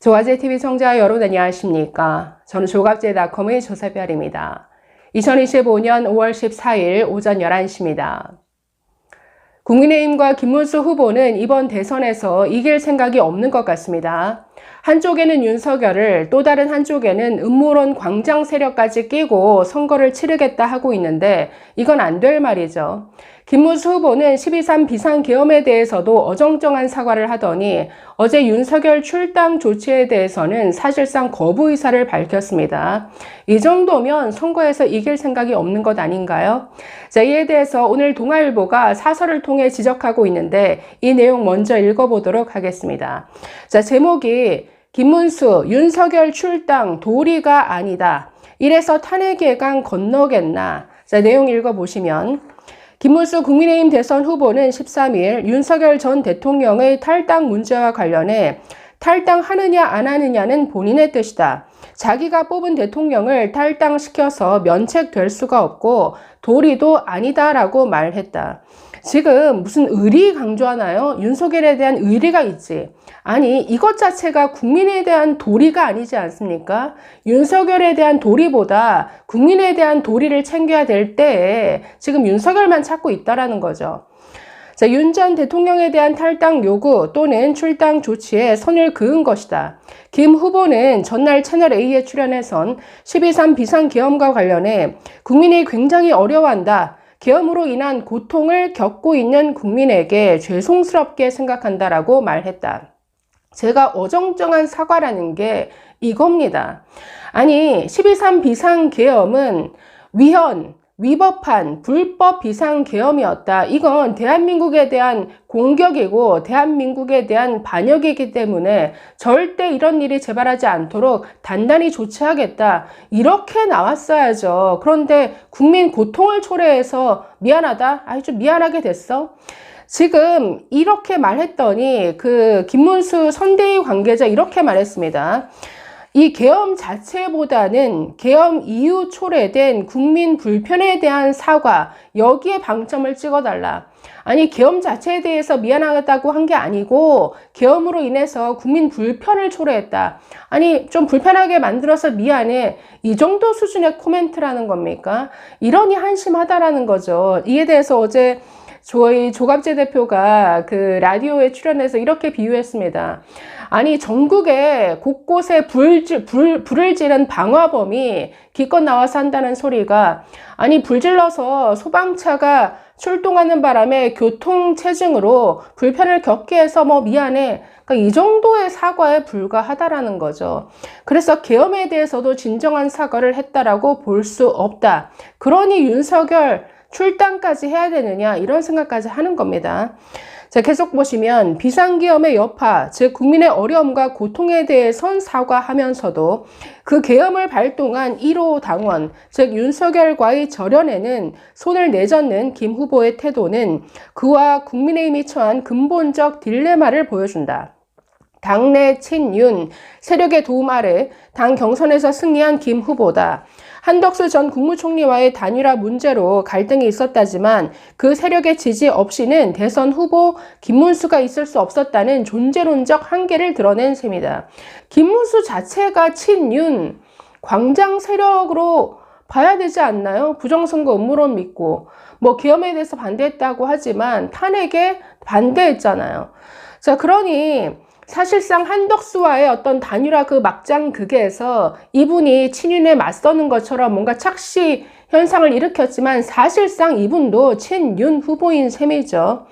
조갑제TV 청자 여러분 안녕하십니까? 저는 조갑제닷컴의 조세별입니다. 2025년 5월 14일 오전 11시입니다. 국민의힘과 김문수 후보는 이번 대선에서 이길 생각이 없는 것 같습니다. 한쪽에는 윤석열을 또 다른 한쪽에는 음모론 광장 세력까지 끼고 선거를 치르겠다 하고 있는데 이건 안 될 말이죠. 김문수 후보는 12.3 비상계엄에 대해서도 어정쩡한 사과를 하더니 어제 윤석열 출당 조치에 대해서는 사실상 거부 의사를 밝혔습니다. 이 정도면 선거에서 이길 생각이 없는 것 아닌가요? 자, 이에 대해서 오늘 동아일보가 사설을 통해 지적하고 있는데 이 내용 먼저 읽어보도록 하겠습니다. 자, 제목이 김문수, 윤석열 출당 도리가 아니다. 이래서 탄핵 예강 건너겠나? 자, 내용 읽어보시면 김문수 국민의힘 대선 후보는 13일 윤석열 전 대통령의 탈당 문제와 관련해 탈당하느냐 안 하느냐는 본인의 뜻이다. 자기가 뽑은 대통령을 탈당시켜서 면책될 수가 없고 도리도 아니다라고 말했다. 지금 무슨 의리 강조하나요? 윤석열에 대한 의리가 있지. 아니, 이것 자체가 국민에 대한 도리가 아니지 않습니까? 윤석열에 대한 도리보다 국민에 대한 도리를 챙겨야 될 때에 지금 윤석열만 찾고 있다라는 거죠. 자, 윤 전 대통령에 대한 탈당 요구 또는 출당 조치에 선을 그은 것이다. 김 후보는 전날 채널A에 출연해선 12.3 비상계엄과 관련해 국민이 굉장히 어려워한다. 계엄으로 인한 고통을 겪고 있는 국민에게 죄송스럽게 생각한다라고 말했다. 제가 어정쩡한 사과라는 게 이겁니다. 아니, 12.3 비상계엄은 위법한 불법 비상계엄이었다. 이건 대한민국에 대한 공격이고 대한민국에 대한 반역이기 때문에 절대 이런 일이 재발하지 않도록 단단히 조치하겠다. 이렇게 나왔어야죠. 그런데 국민 고통을 초래해서 미안하다. 아이, 좀 미안하게 됐어. 지금 이렇게 말했더니 그 김문수 선대위 관계자 이렇게 말했습니다. 이 계엄 자체보다는 계엄 이후 초래된 국민 불편에 대한 사과, 여기에 방점을 찍어달라. 아니, 계엄 자체에 대해서 미안하다고 한 게 아니고 계엄으로 인해서 국민 불편을 초래했다. 아니, 좀 불편하게 만들어서 미안해. 이 정도 수준의 코멘트라는 겁니까? 이러니 한심하다라는 거죠. 이에 대해서 어제 저희 조갑제 대표가 그 라디오에 출연해서 이렇게 비유했습니다. 아니, 전국에 곳곳에 불을 지른 방화범이 기껏 나와서 한다는 소리가, 아니, 불 질러서 소방차가 출동하는 바람에 교통체증으로 불편을 겪게 해서 뭐 미안해. 그러니까 이 정도의 사과에 불과하다라는 거죠. 그래서 계엄에 대해서도 진정한 사과를 했다라고 볼 수 없다. 그러니 윤석열 출당까지 해야 되느냐, 이런 생각까지 하는 겁니다. 자, 계속 보시면 비상계엄의 여파, 즉 국민의 어려움과 고통에 대해선 사과하면서도 그 계엄을 발동한 1호 당원, 즉 윤석열과의 절연에는 손을 내젓는 김 후보의 태도는 그와 국민의힘이 처한 근본적 딜레마를 보여준다. 당내 친윤 세력의 도움 아래 당 경선에서 승리한 김 후보다. 한덕수 전 국무총리와의 단일화 문제로 갈등이 있었다지만 그 세력의 지지 없이는 대선 후보 김문수가 있을 수 없었다는 존재론적 한계를 드러낸 셈이다. 김문수 자체가 친윤 광장 세력으로 봐야 되지 않나요? 부정선거 음모론 믿고 뭐 계엄에 대해서 반대했다고 하지만 탄핵에 반대했잖아요. 자, 그러니 사실상 한덕수와의 어떤 단일화 그 막장 극에서 이분이 친윤에 맞서는 것처럼 뭔가 착시 현상을 일으켰지만 사실상 이분도 친윤 후보인 셈이죠.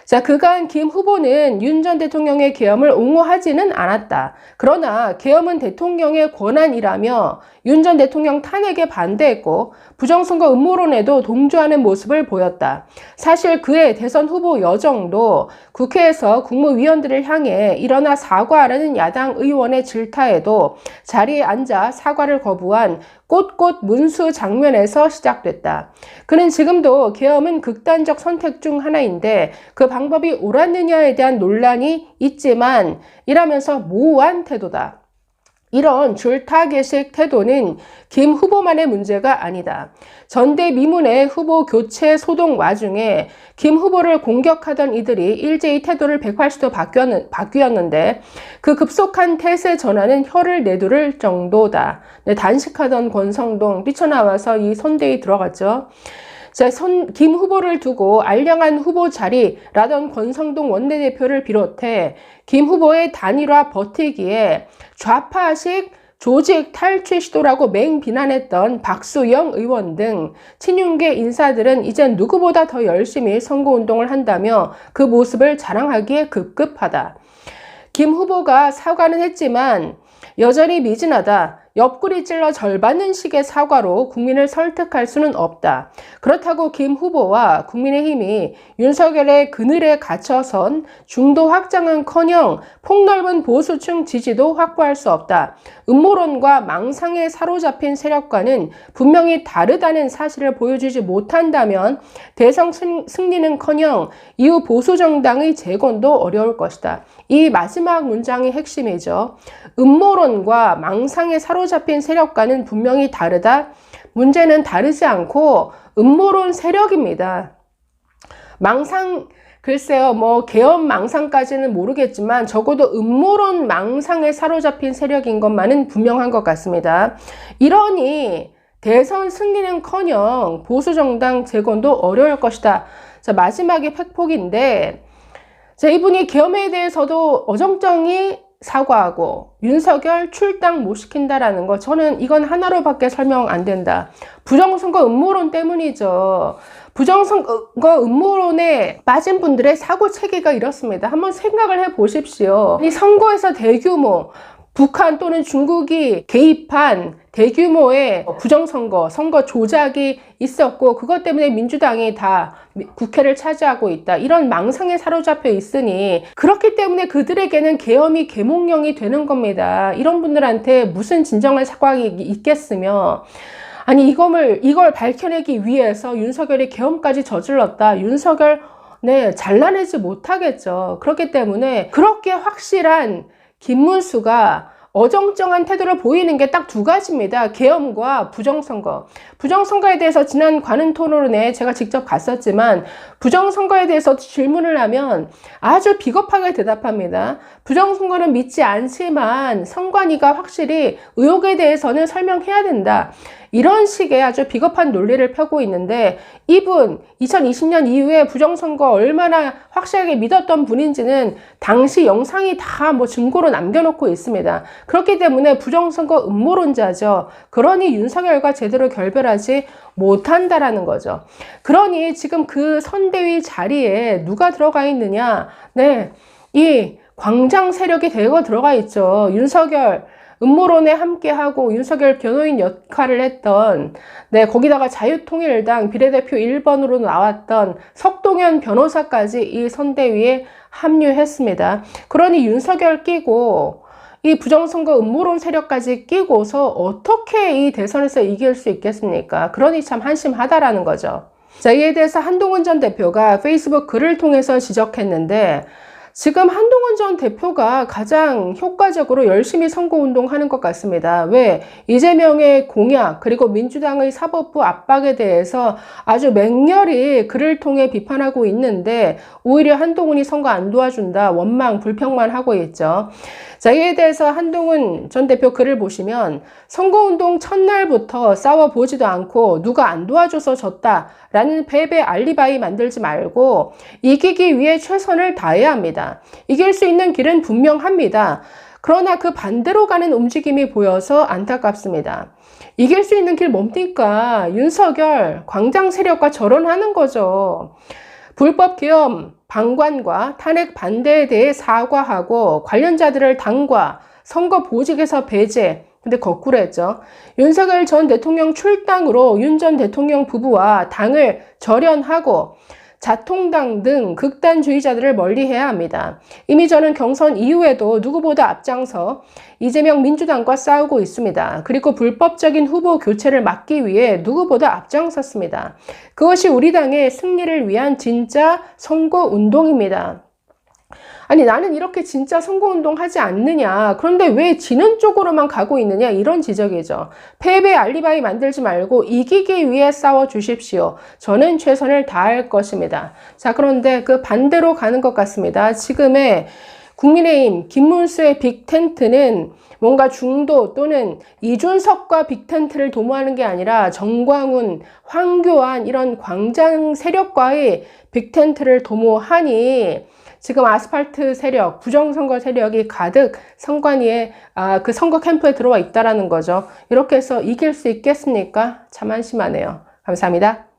자, 그간 김 후보는 윤 전 대통령의 계엄을 옹호하지는 않았다. 그러나 계엄은 대통령의 권한이라며 윤 전 대통령 탄핵에 반대했고 부정선거 음모론에도 동조하는 모습을 보였다. 사실 그의 대선 후보 여정도 국회에서 국무위원들을 향해 일어나 사과하라는 야당 의원의 질타에도 자리에 앉아 사과를 거부한 꽃꽃 문수 장면에서 시작됐다. 그는 지금도 계엄은 극단적 선택 중 하나인데 그 방법이 옳았느냐에 대한 논란이 있지만 이라면서 모호한 태도다. 이런 줄타기식 태도는 김 후보만의 문제가 아니다. 전대미문의 후보 교체 소동 와중에 김 후보를 공격하던 이들이 일제히 태도를 180도 바뀌었는데 그 급속한 태세 전환은 혀를 내두를 정도다. 네, 단식하던 권성동 뛰쳐나와서 이 선대위 들어갔죠. 자, 김 후보를 두고 알량한 후보 자리라던 권성동 원내대표를 비롯해 김 후보의 단일화 버티기에 좌파식 조직 탈취 시도라고 맹비난했던 박수영 의원 등 친윤계 인사들은 이젠 누구보다 더 열심히 선거운동을 한다며 그 모습을 자랑하기에 급급하다. 김 후보가 사과는 했지만 여전히 미진하다. 옆구리 찔러 절받는 식의 사과로 국민을 설득할 수는 없다. 그렇다고 김 후보와 국민의힘이 윤석열의 그늘에 갇혀선 중도 확장은커녕 폭넓은 보수층 지지도 확보할 수 없다. 음모론과 망상에 사로잡힌 세력과는 분명히 다르다는 사실을 보여주지 못한다면 대선 승리는커녕 이후 보수정당의 재건도 어려울 것이다. 이 마지막 문장이 핵심이죠. 음모론과 망상에 사로잡힌 세력과는 분명히 다르다. 문제는 다르지 않고 음모론 세력입니다. 망상, 글쎄요, 계엄 망상까지는 모르겠지만 적어도 음모론 망상에 사로잡힌 세력인 것만은 분명한 것 같습니다. 이러니 대선 승리는커녕 보수정당 재건도 어려울 것이다. 자, 마지막에 팩폭인데, 자, 이분이 계엄에 대해서도 어정쩡히 사과하고 윤석열 출당 못 시킨다라는 거, 저는 이건 하나로밖에 설명 안 된다. 부정선거 음모론 때문이죠. 부정선거 음모론에 빠진 분들의 사고체계가 이렇습니다. 한번 생각을 해 보십시오. 이 선거에서 대규모 북한 또는 중국이 개입한 대규모의 부정선거, 선거 조작이 있었고 그것 때문에 민주당이 다 국회를 차지하고 있다. 이런 망상에 사로잡혀 있으니 그렇기 때문에 그들에게는 계엄이 계몽령이 되는 겁니다. 이런 분들한테 무슨 진정한 사과가 있겠으며, 아니 이걸 밝혀내기 위해서 윤석열이 계엄까지 저질렀다. 윤석열 잘라내지 못하겠죠. 그렇기 때문에 그렇게 확실한 김문수가 어정쩡한 태도를 보이는 게 딱 두 가지입니다. 계엄과 부정선거. 부정선거에 대해서 지난 관훈 토론에 제가 직접 갔었지만 부정선거에 대해서 질문을 하면 아주 비겁하게 대답합니다. 부정선거는 믿지 않지만 선관위가 확실히 의혹에 대해서는 설명해야 된다. 이런 식의 아주 비겁한 논리를 펴고 있는데, 이분 2020년 이후에 부정선거 얼마나 확실하게 믿었던 분인지는 당시 영상이 다 증거로 남겨놓고 있습니다. 그렇기 때문에 부정선거 음모론자죠. 그러니 윤석열과 제대로 결별하지 못한다라는 거죠. 그러니 지금 그 선대위 자리에 누가 들어가 있느냐? 이 광장 세력이 대거 들어가 있죠. 윤석열 음모론에 함께하고 윤석열 변호인 역할을 했던, 거기다가 자유통일당 비례대표 1번으로 나왔던 석동현 변호사까지 이 선대위에 합류했습니다. 그러니 윤석열 끼고 이 부정선거 음모론 세력까지 끼고서 어떻게 이 대선에서 이길 수 있겠습니까? 그러니 참 한심하다라는 거죠. 자, 이에 대해서 한동훈 전 대표가 페이스북 글을 통해서 지적했는데, 지금 한동훈 전 대표가 가장 효과적으로 열심히 선거운동하는 것 같습니다. 왜? 이재명의 공약 그리고 민주당의 사법부 압박에 대해서 아주 맹렬히 글을 통해 비판하고 있는데 오히려 한동훈이 선거 안 도와준다, 원망, 불평만 하고 있죠. 자, 이에 대해서 한동훈 전 대표 글을 보시면 선거운동 첫날부터 싸워보지도 않고 누가 안 도와줘서 졌다라는 패배 알리바이 만들지 말고 이기기 위해 최선을 다해야 합니다. 이길 수 있는 길은 분명합니다. 그러나 그 반대로 가는 움직임이 보여서 안타깝습니다. 이길 수 있는 길 뭡니까? 윤석열, 광장 세력과 절연하는 거죠. 불법 계엄, 방관과 탄핵 반대에 대해 사과하고 관련자들을 당과 선거 보직에서 배제, 근데 거꾸로 했죠. 윤석열 전 대통령 출당으로 윤 전 대통령 부부와 당을 절연하고 자통당 등 극단주의자들을 멀리해야 합니다. 이미 저는 경선 이후에도 누구보다 앞장서 이재명 민주당과 싸우고 있습니다. 그리고 불법적인 후보 교체를 막기 위해 누구보다 앞장섰습니다. 그것이 우리 당의 승리를 위한 진짜 선거운동입니다. 아니, 나는 이렇게 진짜 선거운동 하지 않느냐. 그런데 왜 지는 쪽으로만 가고 있느냐. 이런 지적이죠. 패배 알리바이 만들지 말고 이기기 위해 싸워 주십시오. 저는 최선을 다할 것입니다. 자, 그런데 그 반대로 가는 것 같습니다. 지금의 국민의힘 김문수의 빅텐트는 뭔가 중도 또는 이준석과 빅텐트를 도모하는 게 아니라 정광훈, 황교안 이런 광장 세력과의 빅텐트를 도모하니 지금 아스팔트 세력, 부정선거 세력이 가득 선관위에 그 선거 캠프에 들어와 있다라는 거죠. 이렇게 해서 이길 수 있겠습니까? 참 한심하네요. 감사합니다.